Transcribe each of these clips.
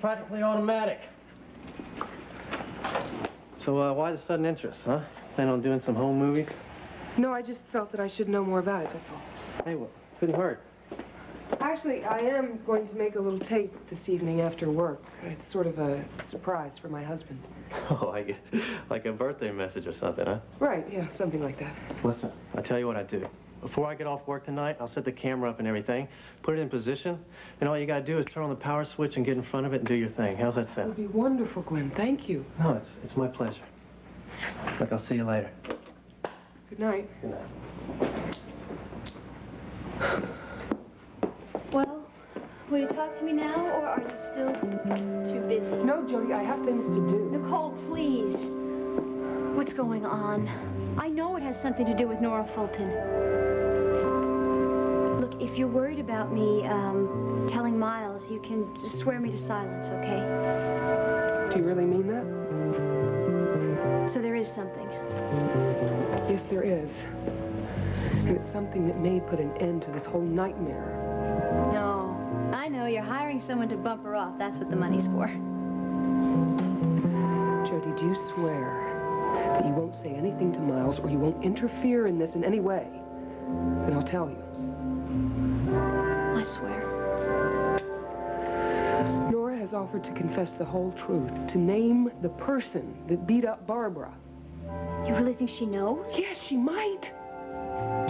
Practically automatic. So, why the sudden interest, huh? Plan on doing some home movies? No, I just felt that I should know more about it, that's all. Hey, well, couldn't hurt. Actually, I am going to make a little tape this evening after work. It's sort of a surprise for my husband. Oh, like a birthday message or something, huh? Right, yeah, something like that. Listen, I'll tell you what I do. Before I get off work tonight, I'll set the camera up and everything, put it in position, and all you gotta do is turn on the power switch and get in front of it and do your thing. How's that It sound? would be wonderful, Glenn. Thank you. No, it's my pleasure. Look, I'll see you later. Good night. Good night. Well, will you talk to me now, or are you still too busy? No, Jody, I have things to do. Nicole, please. What's going on? I know it has something to do with Nora Fulton. Look, if you're worried about me telling Miles, you can just swear me to silence, okay? Do you really mean that? So there is something. Yes, there is. And it's something that may put an end to this whole nightmare. No, I know. You're hiring someone to bump her off. That's what the money's for. Jody, do you swear that you won't say anything to Miles or you won't interfere in this in any way? Then I'll tell you. I swear. Nora has offered to confess the whole truth, to name the person that beat up Barbara. You really think she knows? Yes, she might.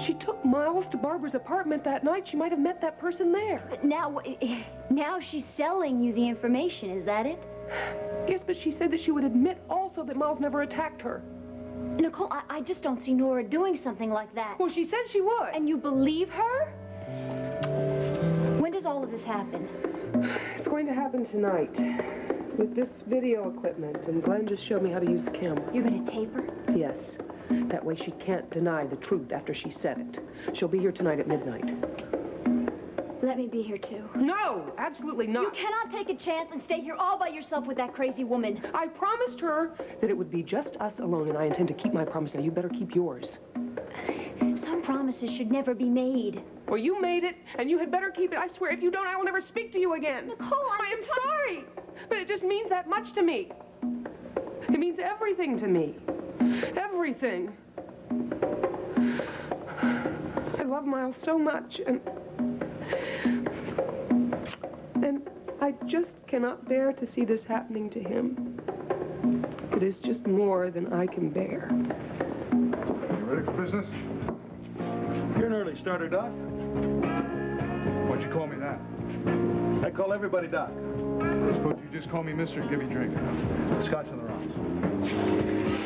She took Miles to Barbara's apartment that night. She might have met that person there. But now she's selling you the information, is that it? Yes, but she said that she would admit also that Miles never attacked her. Nicole, I just don't see Nora doing something like that. Well, she said she would. And you believe her? When does all of this happen? It's going to happen tonight with this video equipment, and Glenn just showed me how to use the camera. You're going to tape her? Yes. That way she can't deny the truth after she said it. She'll be here tonight at midnight. Let me be here, too. No, absolutely not. You cannot take a chance and stay here all by yourself with that crazy woman. I promised her that it would be just us alone, and I intend to keep my promise. Now, you better keep yours. Some promises should never be made. Well, you made it, and you had better keep it. I swear, if you don't, I will never speak to you again. Nicole, I am sorry, but it just means that much to me. It means everything to me. Everything. I love Miles so much, and I just cannot bear to see this happening to him. It is just more than I can bear. You ready for business? You're an early starter, Doc. Why'd you call me that? I call everybody Doc. Suppose you just call me Mister and give me a drink. Scotch on the rocks.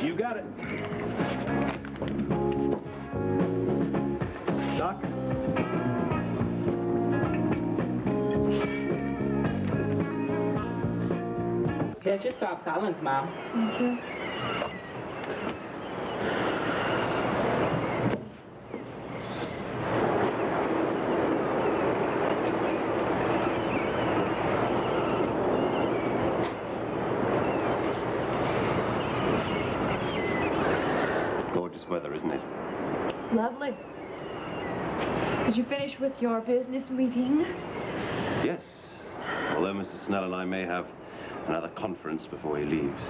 You got it. Doc? Here's your stop Collins, Mom. Thank you. Gorgeous weather, isn't it? Lovely. Did you finish with your business meeting? Yes. Although Mr. Snell and I may have another conference before he leaves.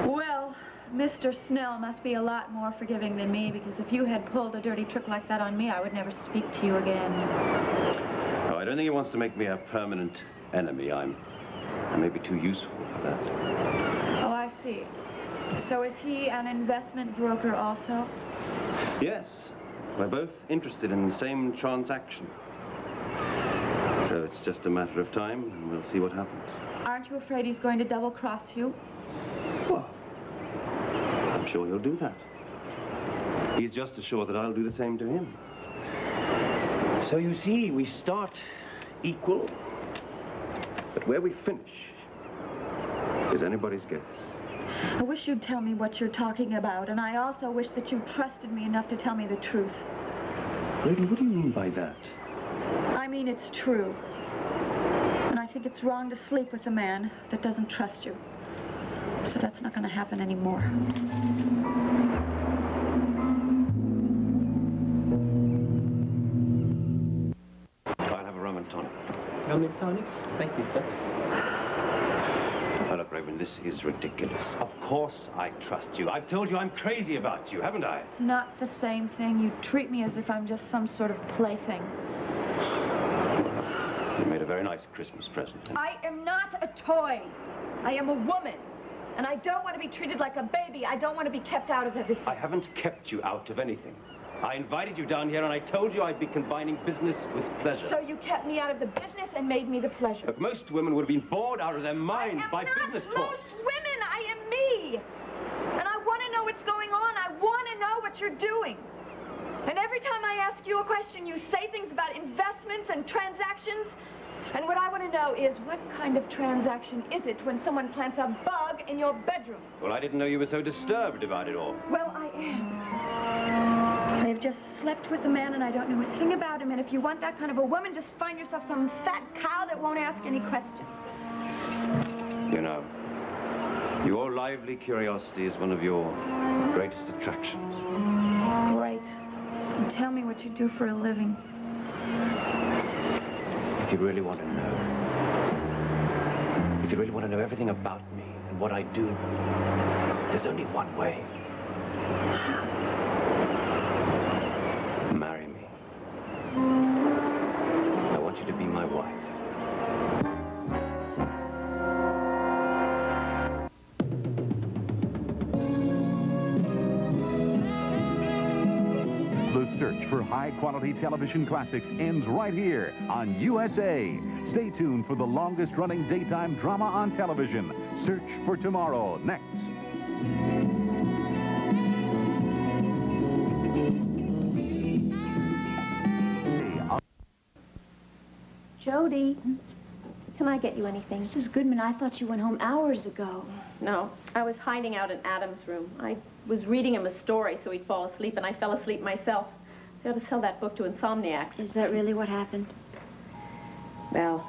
Well, Mr. Snell must be a lot more forgiving than me, because if you had pulled a dirty trick like that on me, I would never speak to you again. Oh, I don't think he wants to make me a permanent enemy. I may be too useful for that. Oh, I see. So is he an investment broker also? Yes. We're both interested in the same transaction. So it's just a matter of time, and we'll see what happens. Aren't you afraid he's going to double-cross you? Well, I'm sure he'll do that. He's just as sure that I'll do the same to him. So you see, we start equal, but where we finish is anybody's guess. I wish you'd tell me what you're talking about, and I also wish that you trusted me enough to tell me the truth. Lady, what do you mean by that? I mean, it's true. And I think it's wrong to sleep with a man that doesn't trust you. So that's not going to happen anymore. I'll have a rum and tonic. Rum and tonic? Thank you, sir. Irvin, this is ridiculous. Of course I trust you. I've told you I'm crazy about you, haven't I? It's not the same thing. You treat me as if I'm just some sort of plaything. You made a very nice Christmas present. I am not a toy. I am a woman. And I don't want to be treated like a baby. I don't want to be kept out of everything. I haven't kept you out of anything. I invited you down here and I told you I'd be combining business with pleasure. So you kept me out of the business and made me the pleasure. But most women would have been bored out of their minds by business talk. Most women. I am me. And I want to know what's going on. I want to know what you're doing. And every time I ask you a question, you say things about investments and transactions. And what I want to know is, what kind of transaction is it when someone plants a bug in your bedroom? Well, I didn't know you were so disturbed about it all. Well, I am. I have just slept with a man and I don't know a thing about him. And if you want that kind of a woman, just find yourself some fat cow that won't ask any questions. You know, your lively curiosity is one of your greatest attractions. Great. And tell me what you do for a living. If you really want to know, if you really want to know everything about me and what I do, there's only one way. Marry me. I want you to be my wife. The search for high-quality television classics ends right here on USA. Stay tuned for the longest-running daytime drama on television, Search for Tomorrow, next. Jody, can I get you anything? Mrs. Goodman, I thought you went home hours ago. No, I was hiding out in Adam's room. I was reading him a story so he'd fall asleep, and I fell asleep myself. I ought to sell that book to insomniacs. Is that really what happened? Well,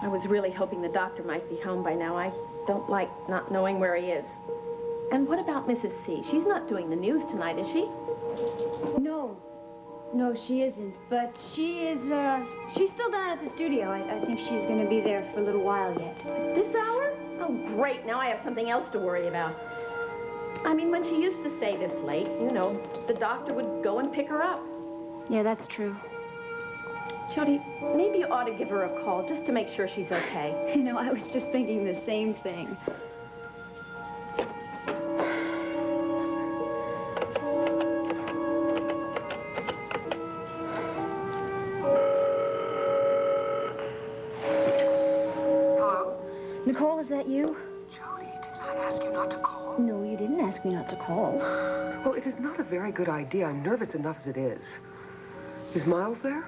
I was really hoping the doctor might be home by now. I don't like not knowing where he is. And what about Mrs. C? She's not doing the news tonight, is she? No. No, she isn't. But she is, she's still down at the studio. I think she's going to be there for a little while yet. This hour? Oh, great. Now I have something else to worry about. I mean, when she used to stay this late, you know, the doctor would go and pick her up. Yeah, that's true. Jody, maybe you ought to give her a call just to make sure she's okay. You know, I was just thinking the same thing. Nicole, is that you? Jody, didn't I ask you not to call? No, you didn't ask me not to call. Well, it is not a very good idea. I'm nervous enough as it is. Is Miles there?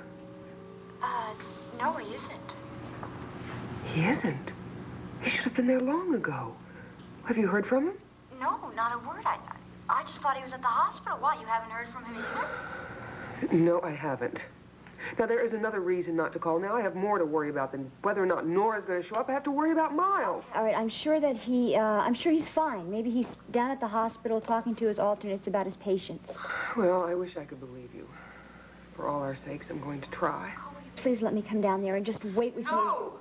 No, he isn't. He isn't. He should have been there long ago. Have you heard from him? No, not a word. I just thought he was at the hospital. What, you haven't heard from him either? No, I haven't. Now, there is another reason not to call. Now I have more to worry about than whether or not Nora's going to show up. I have to worry about Miles. All right, I'm sure that I'm sure he's fine. Maybe he's down at the hospital talking to his alternates about his patients. Well, I wish I could believe you. For all our sakes, I'm going to try. Oh, will you please let me come down there and just wait with you?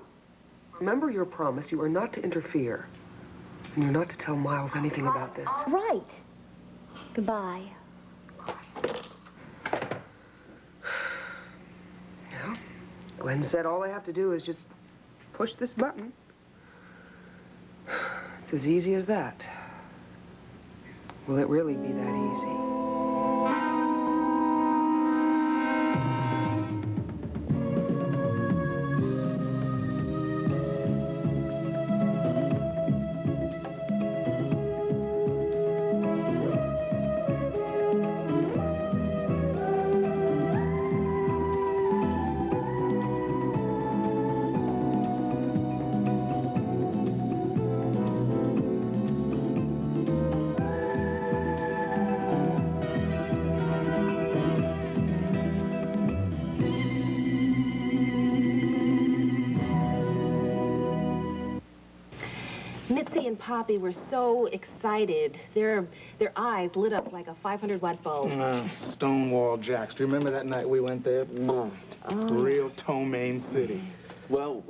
Remember your promise. You are not to interfere. And you're not to tell Miles anything about this. Right. Goodbye. Yeah. Glenn said all I have to do is just push this button. It's as easy as that. Will it really be that easy? Mitzi and Poppy were so excited. Their eyes lit up like a 500-watt bulb. Stonewall Jack's. Do you remember that night we went there? No. Oh. Real Ptomaine City. Well,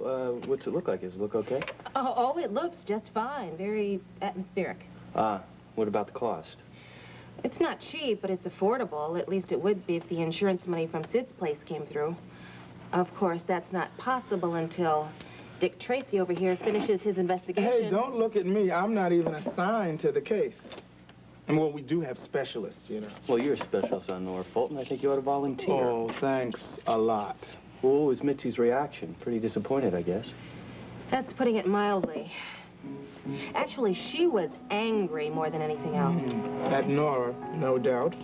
what's it look like? Does it look okay? Oh, it looks just fine. Very atmospheric. What about the cost? It's not cheap, but it's affordable. At least it would be if the insurance money from Sid's place came through. Of course, that's not possible until Dick Tracy over here finishes his investigation. Hey, don't look at me. I'm not even assigned to the case. And, well, we do have specialists, you know. Well, you're a specialist on Nora Fulton. I think you ought to volunteer. Oh, thanks a lot. What was Mitzi's reaction? Pretty disappointed, I guess. That's putting it mildly. Actually, she was angry more than anything else. At Nora, no doubt.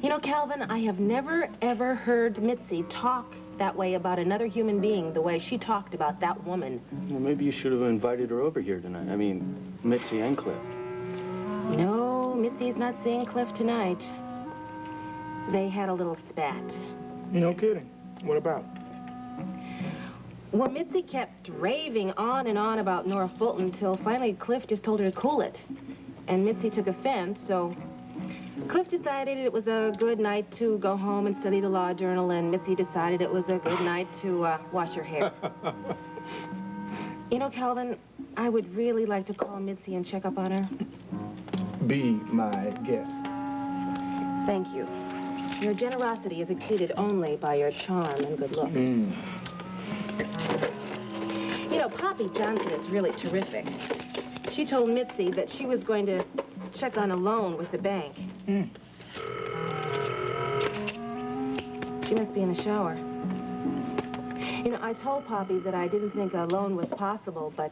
You know, Calvin, I have never, ever heard Mitzi talk that way about another human being the way she talked about that woman. Well, maybe you should have invited her over here tonight. I mean, Mitzi and Cliff. No, Mitzi's not seeing Cliff tonight. They had a little spat. No kidding. What about? Well, Mitzi kept raving on and on about Nora Fulton until finally Cliff just told her to cool it. And Mitzi took offense, so Cliff decided it was a good night to go home and study the law journal, and Mitzi decided it was a good night to wash her hair. You know, Calvin, I would really like to call Mitzi and check up on her. Be my guest. Thank you. Your generosity is exceeded only by your charm and good looks. You know, Poppy Johnson is really terrific. She told Mitzi that she was going to check on a loan with the bank. She must be in the shower. You know, I told Poppy that I didn't think a loan was possible, but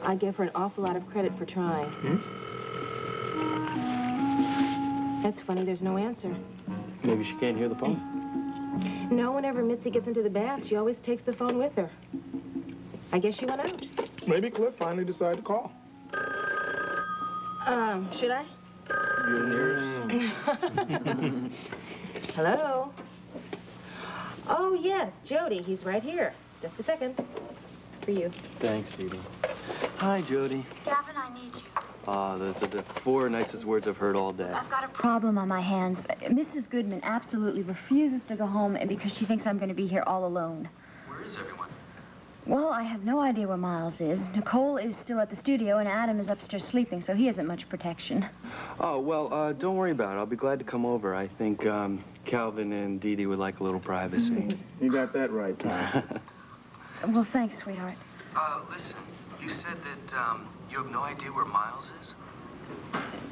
I give her an awful lot of credit for trying. That's funny, there's no answer. Maybe she can't hear the phone. No, whenever Mitzi gets into the bath, she always takes the phone with her. I guess she went out. Maybe Cliff finally decided to call. Should I? You're nearest. Hello? Oh, yes, Jody. He's right here. Just a second. For you. Thanks, Dee. Hi, Jody. Gavin, I need you. Those are the 4 nicest words I've heard all day. I've got a problem on my hands. Mrs. Goodman absolutely refuses to go home because she thinks I'm going to be here all alone. Where is everyone? Well, I have no idea where Miles is. Nicole is still at the studio, and Adam is upstairs sleeping, so he hasn't much protection. Oh, well, don't worry about it. I'll be glad to come over. I think Calvin and Dee Dee would like a little privacy. You got that right, Tom. Well, thanks, sweetheart. Listen, you said that you have no idea where Miles is?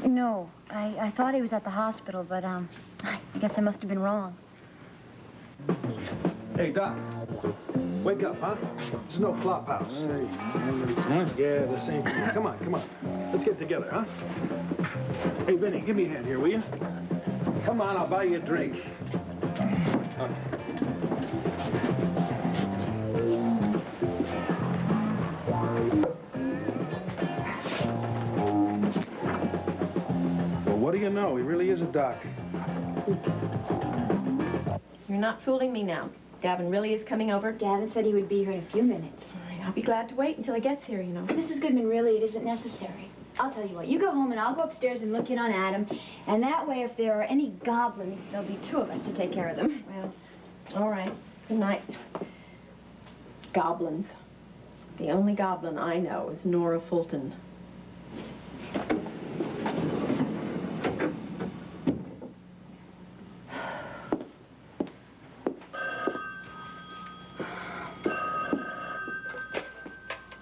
No, I thought he was at the hospital, but I guess I must have been wrong. Hey, Doc. Wake up, huh? This is no flop house. Yeah, the same thing. Come on, come on. Let's get together, huh? Hey, Vinny, give me a hand here, will you? Come on, I'll buy you a drink. Well, what do you know? He really is a doc. You're not fooling me now. Gavin really is coming over? Gavin said he would be here in a few minutes. All right, I'll be glad to wait until he gets here, you know. Mrs. Goodman, really, it isn't necessary. I'll tell you what, you go home and I'll go upstairs and look in on Adam, and that way, if there are any goblins, there'll be 2 of us to take care of them. Well, all right. Good night. Goblins. The only goblin I know is Nora Fulton.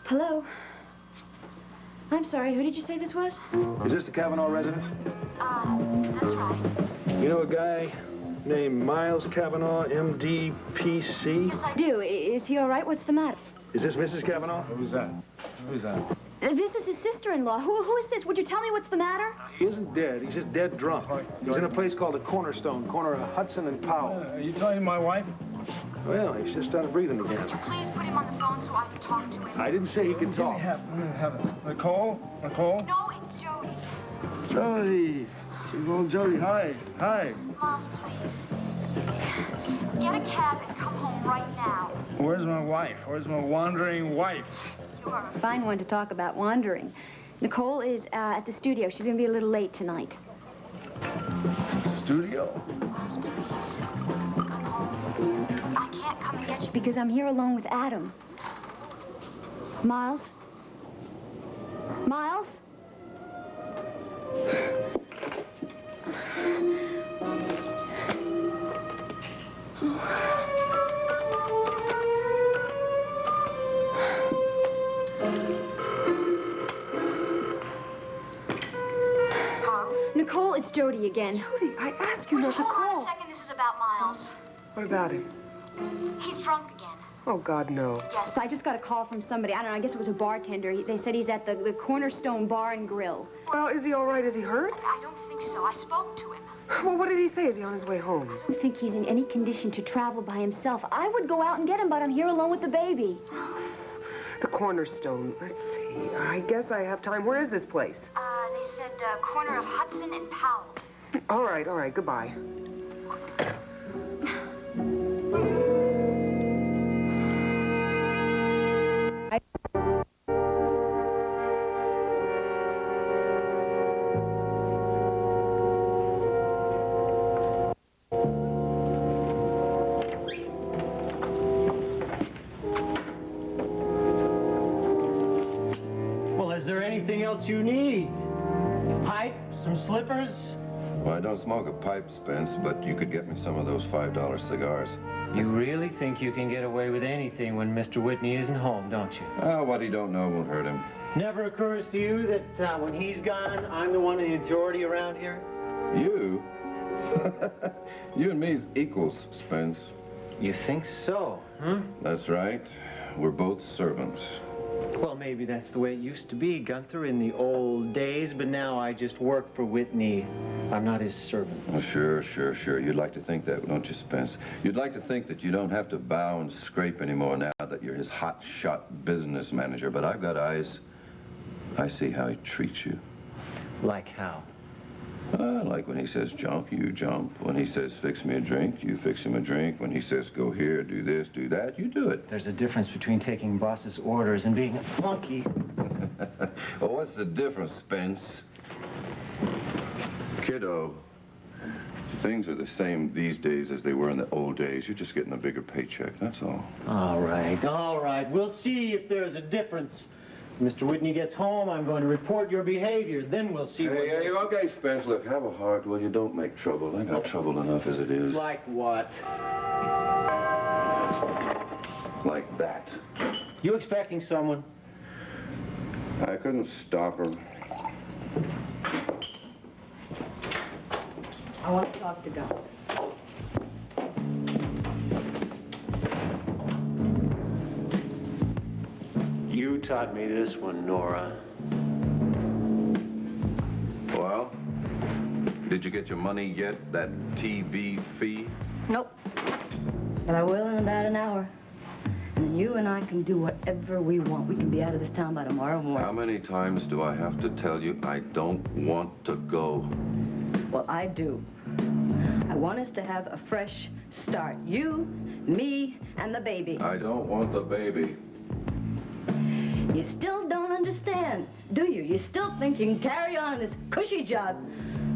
Hello? I'm sorry, who did you say this was? Is this the Kavanaugh residence? That's right. You know a guy named Miles Kavanaugh, MD, PC? Yes, I do. Is he all right? What's the matter? Is this Mrs. Kavanaugh? Who's that? Who's that? This is his sister-in-law. Who is this? Would you tell me what's the matter? He isn't dead. He's just dead drunk. He's in a place called the Cornerstone, corner of Hudson and Powell. Are you talking my wife? Well, he's just started breathing again. Could you please put him on the phone so I can talk to him? I didn't say he could talk. Have it. Nicole? Nicole? No, it's Jody. Jody. Sweet old Jody. Hi. Hi. Miles, please. Get a cab and come home right now. Where's my wife? Where's my wandering wife? You are a Fine one to talk about wandering. Nicole is at the studio. She's going to be a little late tonight. Studio? Miles, please. Come home. I can't come and get you because I'm here alone with Adam. Miles? Miles? Nicole, it's Jody again. Jody, I asked you not to call. Hold on a second, this is about Miles. What about him? He's drunk again. Oh, God, no. Yes. So I just got a call from somebody. I don't know, I guess it was a bartender. They said he's at the Cornerstone Bar and Grill. Well, is he all right? Is he hurt? I don't think so. I spoke to him. Well, what did he say? Is he on his way home? I don't think he's in any condition to travel by himself. I would go out and get him, but I'm here alone with the baby. The Cornerstone. Let's see. I guess I have time. Where is this place? They said corner of Hudson and Powell. All right. Goodbye. Well, is there anything else you need? Pipe? Some slippers? Well, I don't smoke a pipe, Spence, but you could get me some of those $5 cigars. You really think you can get away with anything when Mr. Whitney isn't home, don't you? Oh, what he don't know won't hurt him. Never occurs to you that when he's gone, I'm the one in the authority around here? You? You and me's equals, Spence. You think so, huh? That's right. We're both servants. Well, maybe that's the way it used to be, Gunther, in the old days, but now I just work for Whitney. I'm not his servant. Oh, sure. You'd like to think that, don't you, Spence? You'd like to think that you don't have to bow and scrape anymore now that you're his hot-shot business manager, but I've got eyes. I see how he treats you. Like how? Like when he says jump, you jump. When he says fix me a drink, you fix him a drink. When he says go here, do this, do that, you do it. There's a difference between taking boss's orders and being a flunky. Well, what's the difference, Spence? Kiddo, things are the same these days as they were in the old days. You're just getting a bigger paycheck, that's all. All right. We'll see if there's a difference. When Mr. Whitney gets home, I'm going to report your behavior. Then we'll see Hey, okay, Spence. Look, have a heart. Well, you don't make trouble. I got trouble enough as it is. Like what? Like that. You expecting someone? I couldn't stop her. I want to talk to God. You taught me this one, Nora. Well, did you get your money yet? That TV fee? Nope. But I will in about an hour. And you and I can do whatever we want. We can be out of this town by tomorrow morning. How many times do I have to tell you I don't want to go? Well, I do. I want us to have a fresh start. You, me, and the baby. I don't want the baby. You still don't understand, do you? You still think you can carry on this cushy job,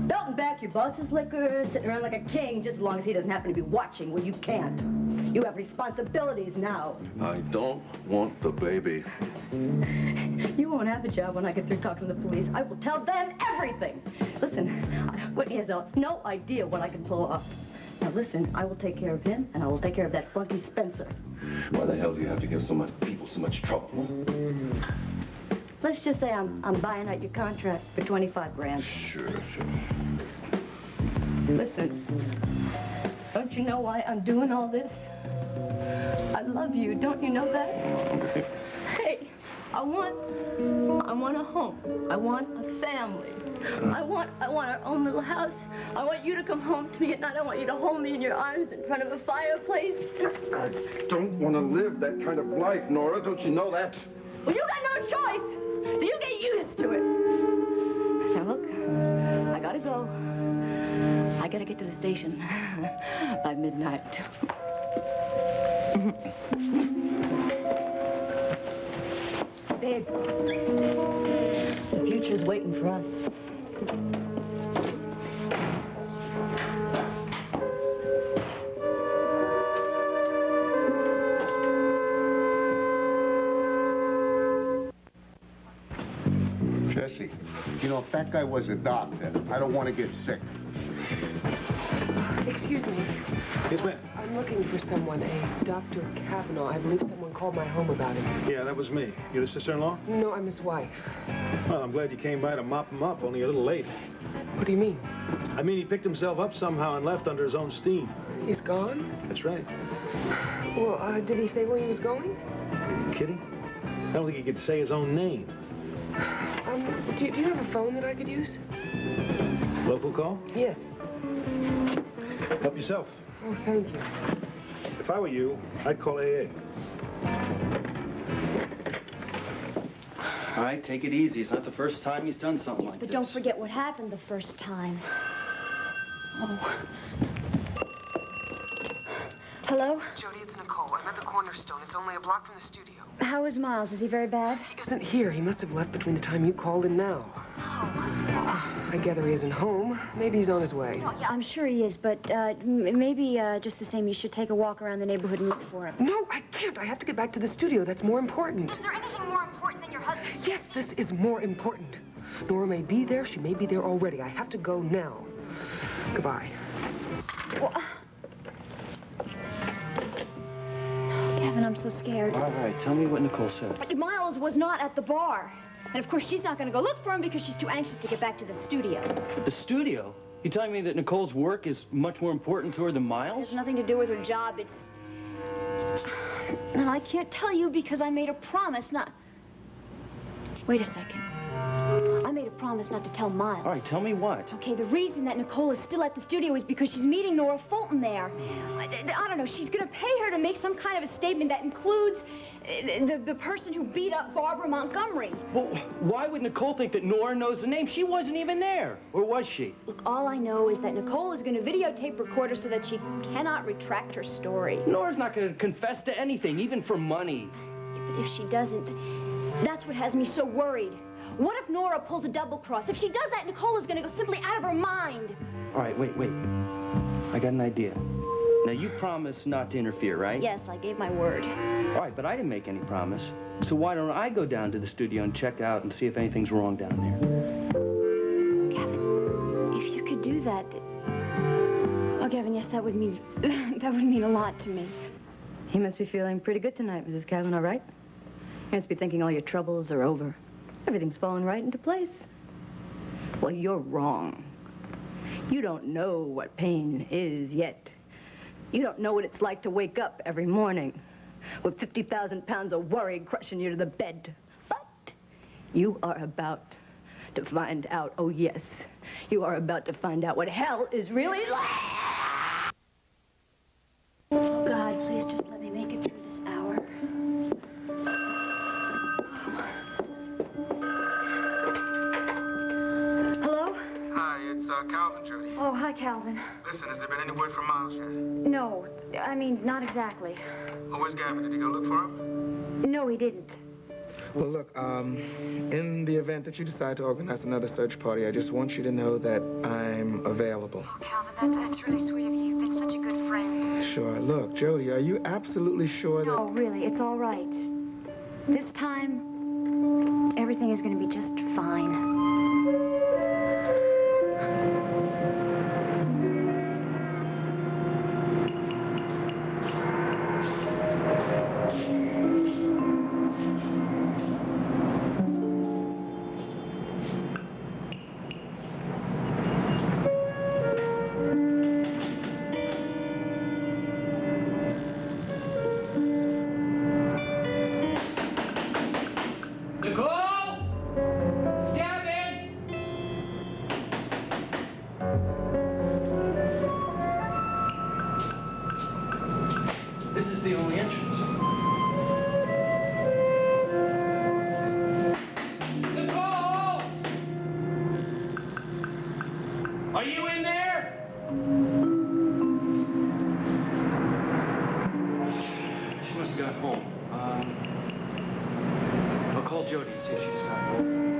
belting back your boss's liquor, sitting around like a king, just as long as he doesn't happen to be watching. Well, you can't. You have responsibilities now. I don't want the baby. You won't have a job when I get through talking to the police. I will tell them everything. Listen, Whitney has no idea what I can pull off. Now listen, I will take care of him, and I will take care of that flunky Spencer. Why the hell do you have to give so much people so much trouble? Let's just say I'm buying out your contract for 25 grand. Sure. Listen, don't you know why I'm doing all this? I love you, don't you know that? Hey, I want a home. I want a family. I want our own little house. I want you to come home to me at night. I want you to hold me in your arms in front of a fireplace. I don't want to live that kind of life, Nora. Don't you know that? Well, you got no choice. So you get used to it. Now look, I gotta go. I gotta get to the station by midnight. Babe, the future's waiting for us. Missy, you know, if that guy was a doctor, I don't want to get sick. Excuse me. Yes, ma'am. I'm looking for someone, a Dr. Kavanaugh. I believe someone called my home about him. Yeah, that was me. You the sister-in-law? No, I'm his wife. Well, I'm glad you came by to mop him up, only a little late. What do you mean? I mean, he picked himself up somehow and left under his own steam. He's gone? That's right. Well, did he say where he was going? Are you kidding? I don't think he could say his own name. Do you have a phone that I could use? Local call? Yes. Help yourself. Oh, thank you. If I were you, I'd call AA. All right, take it easy. It's not the first time he's done something like But this. don't forget what happened the first time. Oh. Hello? Jody, it's Nicole. I'm at the Cornerstone. It's only a block from the studio. How is Miles? Is he very bad? He isn't here. He must have left between the time you called and now. I gather he isn't home. Maybe he's on his way. No, yeah, I'm sure he is, but maybe just the same, you should take a walk around the neighborhood and look for him. No, I can't. I have to get back to the studio. That's more important. Is there anything more important than your husband's Yes, this is more important. Nora may be there. She may be there already. I have to go now. Goodbye. Well, Kevin, I'm so scared. All right, tell me what Nicole said. But Miles was not at the bar. And of course, she's not going to go look for him because she's too anxious to get back to the studio. The studio? You telling me that Nicole's work is much more important to her than It Miles? has nothing to do with her job. It's... And I can't tell you because I made a promise not... Wait a second. I made a promise not to tell Miles. All right, tell me what. Okay, the reason that Nicole is still at the studio is because she's meeting Nora Fulton there. I don't know, she's gonna pay her to make some kind of a statement that includes the person who beat up Barbara Montgomery. Well, why would Nicole think that Nora knows the name? She wasn't even there. Or was she? Look, all I know is that Nicole is gonna videotape record her so that she cannot retract her story. Nora's not gonna confess to anything, even for money. But if she doesn't, that's what has me so worried. What if Nora pulls a double cross? If she does that, Nicole is going to go simply out of her mind. All right, wait. I got an idea. Now, you promised not to interfere, right? Yes, I gave my word. All right, but I didn't make any promise. So why don't I go down to the studio and check out and see if anything's wrong down there? Kevin, if you could do that... Oh, Kevin, yes, that would mean... that would mean a lot to me. You must be feeling pretty good tonight, Mrs. Kavanaugh, right? You must be thinking all your troubles are over. Everything's fallen right into place. Well, you're wrong. You don't know what pain is yet. You don't know what it's like to wake up every morning with 50,000 pounds of worry crushing you to the bed. But you are about to find out, oh yes, you are about to find out what hell is really like. Oh, God, please just let me make it through this hour. Calvin, Jody. Oh, hi, Calvin. Listen, has there been any word from Miles yet? No, I mean, not exactly. Oh, where's Gavin? Did he go look for him? No, he didn't. Well, look, in the event that you decide to organize another search party, I just want you to know that I'm available. Oh, Calvin, that's really sweet of you. You've been such a good friend. Sure. Look, Jody, are you absolutely sure that... No, really, it's all right. This time, everything is going to be just fine. This is the only entrance. Nicole! Are you in there? She must have got home. I'll call Jody and see if she's got home.